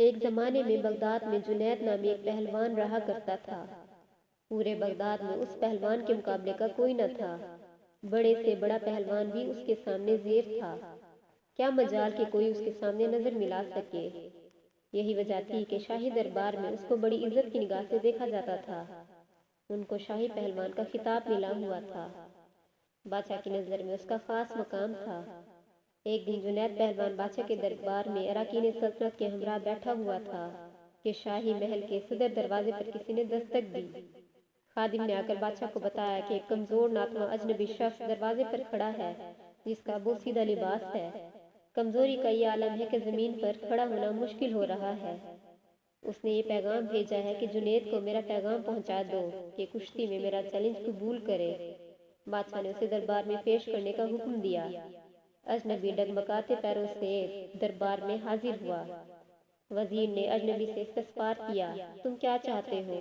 ایک زمانے میں بغداد میں جنید نامی ایک پہلوان رہا کرتا تھا۔ پورے بغداد میں اس پہلوان کے مقابلے کا کوئی نہ تھا۔ بڑے سے بڑا پہلوان بھی اس کے سامنے زیر تھا۔ کیا مجال کہ کوئی اس کے سامنے نظر ملا سکے۔ یہی وجہ تھی کہ شاہی دربار میں اس کو بڑی عزت کی نگاہ سے دیکھا جاتا تھا۔ ان کو شاہی پہلوان کا خطاب ملا ہوا تھا۔ بادشاہ کی نظر میں اس کا خاص مقام تھا۔ ایک دن جنید پہلوان بادشاہ کے دربار میں اراکین سلطنت کے ہمراہ بیٹھا ہوا تھا کہ شاہی محل کے صدر دروازے پر کسی نے دستک دی۔ خادم نے آ کر بادشاہ کو بتایا کہ ایک کمزور ناتواں اجنبی شخص دروازے پر کھڑا ہے جس کا بوسیدہ لباس ہے۔ کمزوری کا یہ عالم ہے کہ زمین پر کھڑا ہونا مشکل ہو رہا ہے۔ اس نے یہ پیغام بھیجا ہے کہ جنید کو میرا پیغام پہنچا دو کہ کشتی میں میرا چیلنج قبول کرے۔ بادشاہ نے اسے دربار میں پیش کرنے کا حکم دیا۔ اجنبی ڈگمگاتے پیروں سے دربار میں حاضر ہوا۔ وزیر نے اجنبی سے استفسار کیا، تم کیا چاہتے ہو؟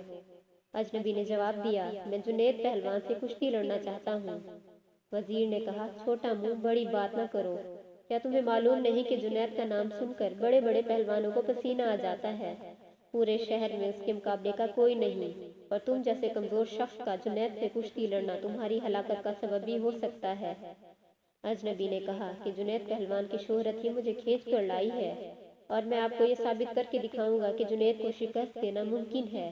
اجنبی نے جواب دیا، میں جنید پہلوان سے کشتی لڑنا چاہتا ہوں۔ وزیر نے کہا، چھوٹا منہ بڑی بات نہ کرو۔ کیا تمہیں معلوم نہیں کہ جنید کا نام سن کر بڑے بڑے پہلوانوں کو پسینہ آ جاتا ہے؟ پورے شہر میں اس کے مقابلے کا کوئی نہیں، اور تم جیسے کمزور شخص کا جنید سے کشتی لڑنا تمہاری ہلاکت کا سبب بھی ہو سکتا ہے۔ اجنبی نے کہا کہ جنید پہلوان کی شہرت ہی مجھے کھینچ کر لائی ہے، اور میں آپ کو یہ ثابت کر کے دکھاؤں گا کہ جنید کو شکست دینا ممکن ہے۔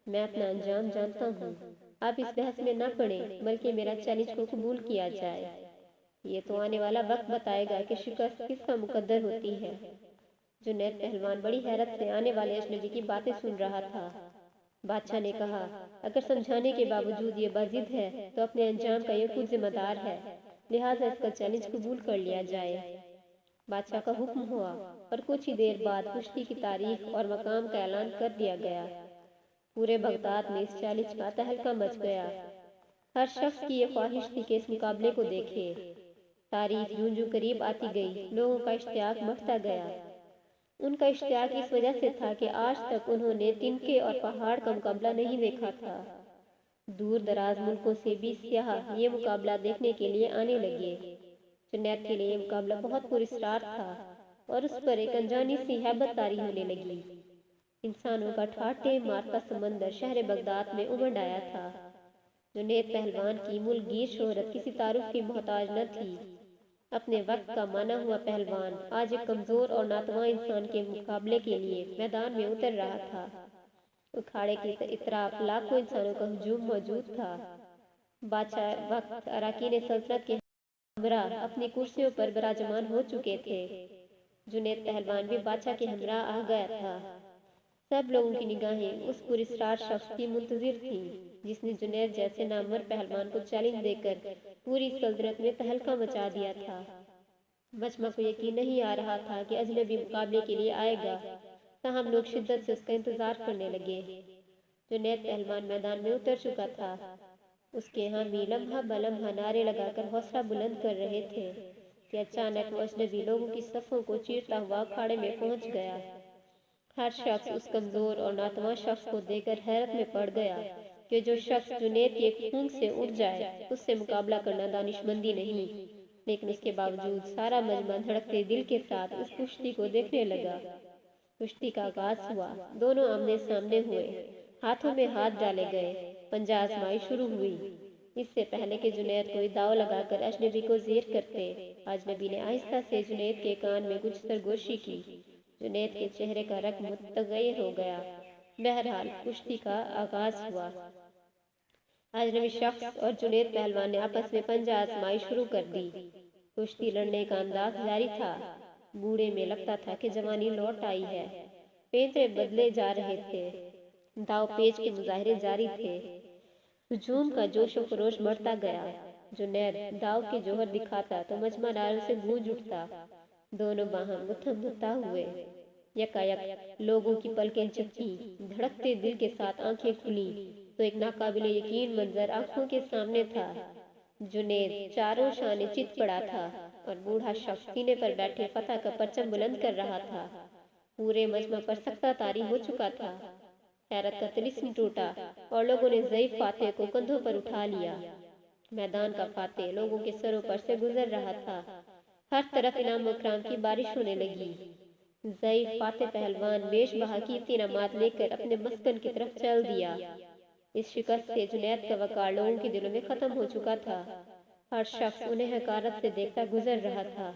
میں اپنا انجام جانتا ہوں۔ آپ اس بحث میں نہ پڑیں، بلکہ میرا چیلنج کو قبول کیا جائے۔ یہ تو آنے والا وقت بتائے گا کہ شکست کس کا مقدر ہوتی ہے۔ جنید پہلوان بڑی حیرت سے آنے والے اجنبی کی باتیں سن رہا تھا۔ بادشاہ نے کہا، اگر سمجھانے کے باوجود یہ باضد ہے تو اپنے انجام کا یہ خود ذمہ دار ہے، لہٰذا اس کا چیلنج قبول کر لیا جائے۔ بادشاہ کا حکم ہوا، اور کچھ ہی دیر بعد کشتی کی تاریخ اور مقام کا اعلان کر دیا گیا۔ پورے بغداد میں اس چیلنج کا تہلکہ مچ گیا۔ ہر شخص کی یہ خواہش تھی کہ اس مقابلے کو دیکھے۔ تاریخ یوں جوں قریب آتی گئی، لوگوں کا اشتیاق بڑھتا گیا۔ ان کا اشتیاق اس وجہ سے تھا کہ آج تک انہوں نے تنکے اور پہاڑ کا مقابلہ نہیں دیکھا تھا۔ دور دراز ملکوں سے بھی سیاح یہ مقابلہ دیکھنے کے لیے آنے لگے۔ جنید کے لیے یہ مقابلہ بہت پراسرار تھا، اور اس پر ایک انجانی سی ہیبت طاری ہونے لگی۔ انسانوں کا ٹھاٹھے مارتا سمندر شہر بغداد میں امڈ آیا تھا۔ جنید پہلوان کی ملک گیر شہرت کسی تعارف کی محتاج نہ تھی۔ اپنے وقت کا مانا ہوا پہلوان آج ایک کمزور اور ناتواں انسان کے مقابلے کے لیے میدان میں اتر رہا تھا۔ اکھاڑے کی اطراف لاکھوں انسانوں کا ہجوم موجود تھا۔ بادشاہ وقت اراکین سلطنت کے ہمراہ اپنی کرسیوں پر براجمان ہو چکے تھے۔ جنید پہلوان بھی بادشاہ کے ہمراہ آ گیا تھا۔ سب لوگوں کی نگاہیں اس پراسرار شخص کی منتظر تھیں جس نے جنید جیسے نامور پہلوان کو چیلنج دے کر پوری سلطنت میں تہلکہ مچا دیا تھا۔ مجمع کو یقین نہیں آ رہا تھا کہ اجنبی مقابلے کے لیے آئے گا، تاہم لوگ شدت سے اس کا انتظار کرنے لگے۔ جنید پہلوان میدان میں اتر چکا تھا۔ اس کے حامی لمحہ بلمحہ نعرے لگا کر حوصلہ بلند کر رہے تھے کہ اچانک وہ اجنبی لوگوں کی صفوں کو چیرتا ہوا اکھاڑے میں پہنچ گیا۔ ہر شخص اس کمزور اور ناتواں شخص کو دیکھ کر حیرت میں پڑ گیا کہ جو شخص جنید کے خون سے اٹھ جائے اس سے مقابلہ کرنا دانشمندی نہیں، لیکن اس کے باوجود سارا مجمع دھڑکتے دل کے ساتھ اس کشتی کو دیکھنے لگا۔ کشتی کا آغاز ہوا، دونوں آمنے سامنے ہوئے، ہاتھوں میں ہاتھ ڈالے گئے، پنجہ آزمائی شروع ہوئی۔ اس سے پہلے کہ جنید کوئی داؤ لگا کر اجنبی کو زیر کرتے، اجنبی نے آہستہ سے جنید کے کان میں کچھ سرگوشی کی۔ جنید کے چہرے کا رنگ متغیر ہو گیا۔ بہرحال کشتی کا آغاز ہوا۔ اجنبی شخص اور جنید پہلوان نے آپس میں پنجہ آزمائی شروع کر دی۔ کشتی لڑنے کا انداز جاری تھا۔ بوڑھے میں لگتا تھا کہ جوانی لوٹ آئی ہے۔ پینترے بدلے جا رہے تھے۔ داؤ پیچ کے مظاہرے جاری تھے۔ ہجوم کا جوش و خروش بڑھتا گیا۔ جنید داؤ کے جوہر دکھاتا تو مجمع نعروں سے گونج اٹھتا۔ دونوں باہم گتھم گتھا ہوئے۔ یکایک لوگوں کی پلکیں جھپکیں، دھڑکتے دل کے ساتھ آنکھیں کھلیں تو ایک ناقابل یقین منظر آنکھوں کے سامنے تھا۔ جنید چاروں شانے چت پڑا تھا، اور بوڑھا شخص سینے پر بیٹھے فتح کا پرچم بلند کر رہا تھا۔ پورے مجمع پر سکتہ طاری ہو چکا تھا۔ حیرت کا طلسم ٹوٹا، اور لوگوں نے ضعیف فاتح کو کندھوں پر اٹھا لیا۔ میدان کا فاتح لوگوں کے سروں پر سے گزر رہا تھا۔ ہر طرف انعام و اکرام کی بارش ہونے لگی۔ ضعیف فاتح پہلوان بیش بہا قیمتی انعامات لے کر اپنے مسکن کی طرف چل دیا۔ اس شکست سے جنید کا وقار لوگوں کے دلوں میں ختم ہو چکا تھا۔ ہر شخص انہیں حقارت سے دیکھتا گزر رہا تھا۔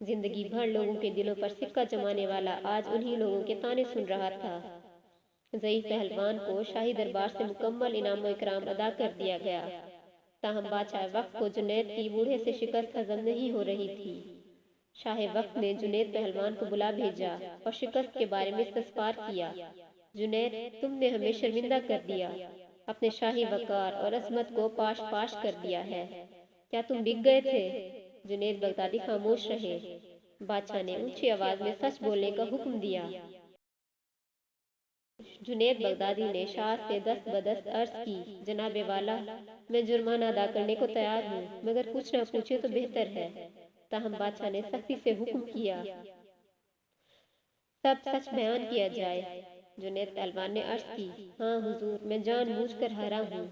زندگی بھر لوگوں کے دلوں پر سکہ جمانے والا آج انہی لوگوں کے طعنے سن رہا تھا۔ ضعیف پہلوان کو شاہی دربار سے مکمل انعام و اکرام ادا کر دیا گیا، تاہم بادشاہ وقت کو جنید کی بوڑھے سے شکست ہضم نہیں ہو رہی تھی۔ شاہ وقت نے جنید پہلوان کو بلا بھیجا اور شکست کے بارے میں استفسار کیا۔ جنید، تم نے ہمیں شرمندہ کر دیا، اپنے شاہی وقار اور عظمت کو پاش پاش کر دیا ہے۔ کیا تم بک گئے تھے؟ جنید بغدادی خاموش رہے۔ بادشاہ نے اونچی آواز میں سچ بولنے کا حکم دیا۔ جنید بغدادی نے شاہ سے دست بدست عرض کی، جناب والا، میں جرمانہ ادا کرنے کو تیار ہوں، مگر کچھ نہ پوچھے تو بہتر ہے۔ تاہم بادشاہ نے سختی سے حکم کیا، سب سچ بیان کیا جائے۔ جنید پہلوان نے عرض کی، ہاں حضور، میں جان بوجھ کر ہارا ہوں۔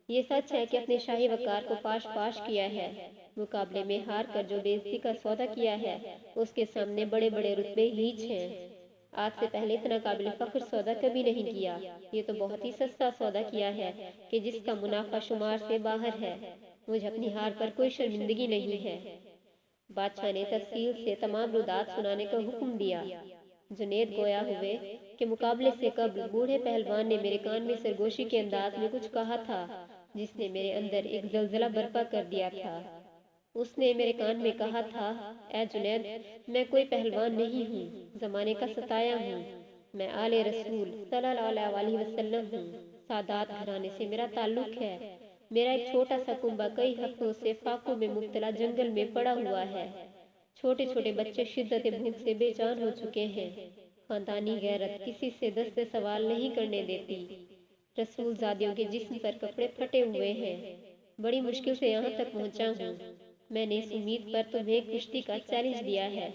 یہ سچ ہے کہ اپنے شاہی وقار کو پاش پاش کیا ہے۔ مقابلے میں ہار کر جو بے عزتی کا سودا کیا ہے، اس کے سامنے بڑے بڑے رتبے ہیچ ہیں۔ آج سے پہلے اتنا قابل فخر سودا کبھی نہیں کیا۔ یہ تو بہت ہی سستا سودا کیا ہے کہ جس کا منافع شمار سے باہر ہے۔ مجھے اپنی ہار پر کوئی شرمندگی نہیں ہے۔ بادشاہ نے تفصیل سے تمام رودات سنانے کا حکم دیا۔ جنید گویا ہوئے کہ مقابلے سے قبل بوڑھے پہلوان نے میرے کان میں سرگوشی کے انداز میں کچھ کہا تھا، جس نے میرے اندر ایک زلزلہ برپا کر دیا تھا۔ اس نے میرے کان میں کہا تھا، اے جنید، میں کوئی پہلوان نہیں ہوں، زمانے کا ستایا ہوں، میں آل رسول صلی اللہ علیہ وسلم ہوں، سادات گھرانے سے میرا تعلق ہے۔ میرا ایک چھوٹا سا کنبہ کئی ہفتوں سے فاقوں میں مبتلا جنگل میں پڑا ہوا ہے۔ چھوٹے چھوٹے بچے شدت بھوک سے بے جان ہو چکے ہیں۔ خاندانی غیرت کسی سے دست سوال نہیں کرنے دیتی۔ رسول زادیوں کے جسم پر کپڑے پھٹے ہوئے ہیں۔ بڑی مشکل سے یہاں تک پہنچا ہوں۔ میں نے اس امید پر تمہیں کشتی کا چیلنج دیا ہے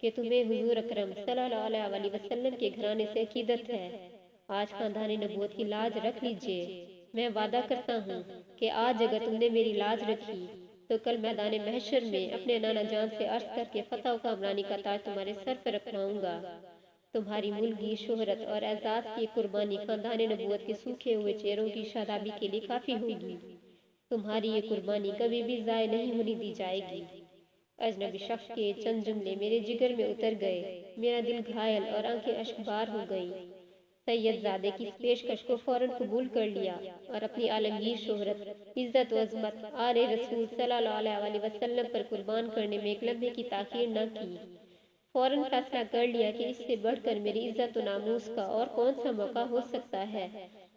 کہ تمہیں حضور اکرم صلی اللہ علیہ وسلم کے گھرانے سے عقیدت ہے۔ آج خاندان نبوت کی لاج رکھ لیجئے۔ میں وعدہ کرتا ہوں کہ آج اگر تم نے میری لاج رکھی تو کل میدان محشر میں اپنے نانا جان سے عرض کر کے فتح و کامرانی کا تاج تمہارے سر پر رکھواؤں گا۔ تمہاری ملکی شہرت اور اعزاز کی قربانی خاندان نبوت کے سوکھے ہوئے چہروں کی شادابی کے لیے کافی ہوگی۔ تمہاری یہ قربانی کبھی بھی ضائع نہیں ہونے دی جائے گی۔ اجنبی شخص کے چند جملے میرے جگر میں اتر گئے، میرا دل گھائل اور آنکھیں اشکبار ہو گئیں۔ سید زادے کی اس پیشکش کو فوراً قبول کر لیا اور اپنی عالمگیر شہرت، عزت و عظمت آل رسول صلی اللہ علیہ وسلم پر قربان کرنے میں ایک لمحے کی تاخیر نہ کی۔ فوراً فیصلہ کر لیا کہ اس سے بڑھ کر میری عزت و ناموس کا اور کون سا موقع ہو سکتا ہے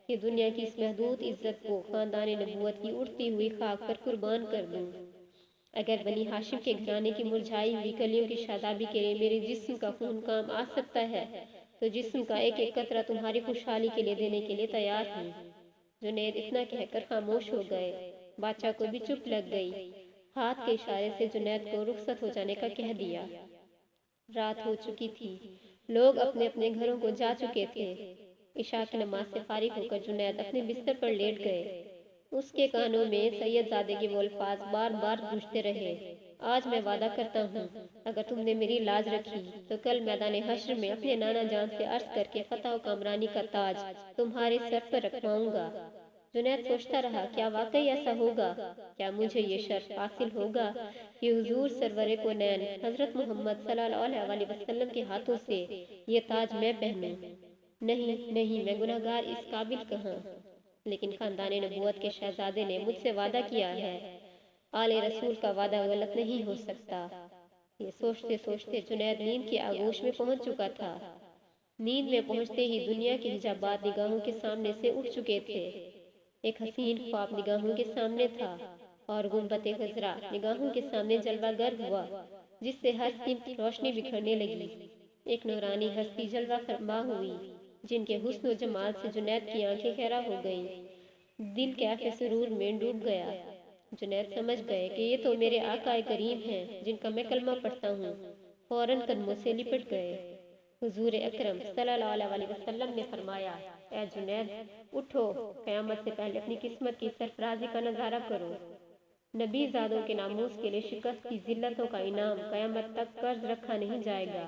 کہ دنیا کی اس محدود عزت کو خاندان نبوت کی اڑتی ہوئی خاک پر قربان کر دوں۔ اگر بنی ہاشم کے گھرانے کی مرجھائی ہوئی کلیوں کی شادابی کے لیے میرے جسم کا خون کام آ سکتا ہے تو جسم کا ایک ایک قطرہ تمہاری خوشحالی کے لیے دینے کے لیے تیار ہوں۔ جنید اتنا کہہ کر خاموش ہو گئے۔ بادشاہ کو بھی چپ لگ گئی۔ ہاتھ کے اشارے سے جنید کو رخصت ہو جانے کا کہہ دیا۔ رات ہو چکی تھی، لوگ اپنے اپنے گھروں کو جا چکے تھے۔ عشاء کی نماز سے فارغ ہو کر جنید اپنے بستر پر لیٹ گئے۔ اس کے کانوں میں سید زادے کے وہ الفاظ بار بار گونجتے رہے، آج میں وعدہ کرتا ہوں اگر تم نے میری لاج رکھی تو کل میدان حشر میں اپنے نانا جان سے عرض کر کے فتح و کامرانی کا تاج تمہارے سر پر رکھواؤں گا۔ جنید سوچتا رہا، کیا واقعی ایسا ہوگا؟ کیا مجھے یہ شرف حاصل ہوگا کہ حضور سرور کونین حضرت محمد صلی اللہ علیہ وسلم کے ہاتھوں سے یہ تاج میں پہنوں؟ نہیں نہیں، میں گناہگار اس قابل کہاں؟ لیکن خاندان نبوت کے شہزادے نے مجھ سے وعدہ کیا ہے، آل رسول کا وعدہ غلط نہیں ہو سکتا۔ یہ سوچتے سوچتے جنید نیند کی آغوش میں پہنچ چکا تھا۔ نیند میں پہنچتے ہی دنیا کے حجابات نگاہوں کے سامنے سے اٹھ چکے تھے۔ ایک حسین خواب نگاہوں کے سامنے تھا اور گنبد خضرا نگاہوں کے سامنے جلوہ گر ہوا، جس سے ہر سمت روشنی بکھرنے لگی۔ ایک نورانی ہستی جلوہ فرما ہوئی، جن کے حسن و جمال سے جنید کی آنکھیں خیرہ ہو گئیں۔ دل کیف سرور میں ڈوب گیا۔ جنید سمجھ گئے کہ یہ تو میرے آقا کریم ہیں جن کا میں کلمہ پڑھتا ہوں۔ فوراً قدموں سے لپٹ گئے۔ حضور اکرم صلی اللہ علیہ وسلم نے فرمایا، اے جنید، اٹھو، قیامت سے پہلے اپنی قسمت کی سرفرازی کا نظارہ کرو۔ نبی زادوں کے ناموس کے لیے شکست کی ذلتوں کا انعام قیامت تک قرض رکھا نہیں جائے گا۔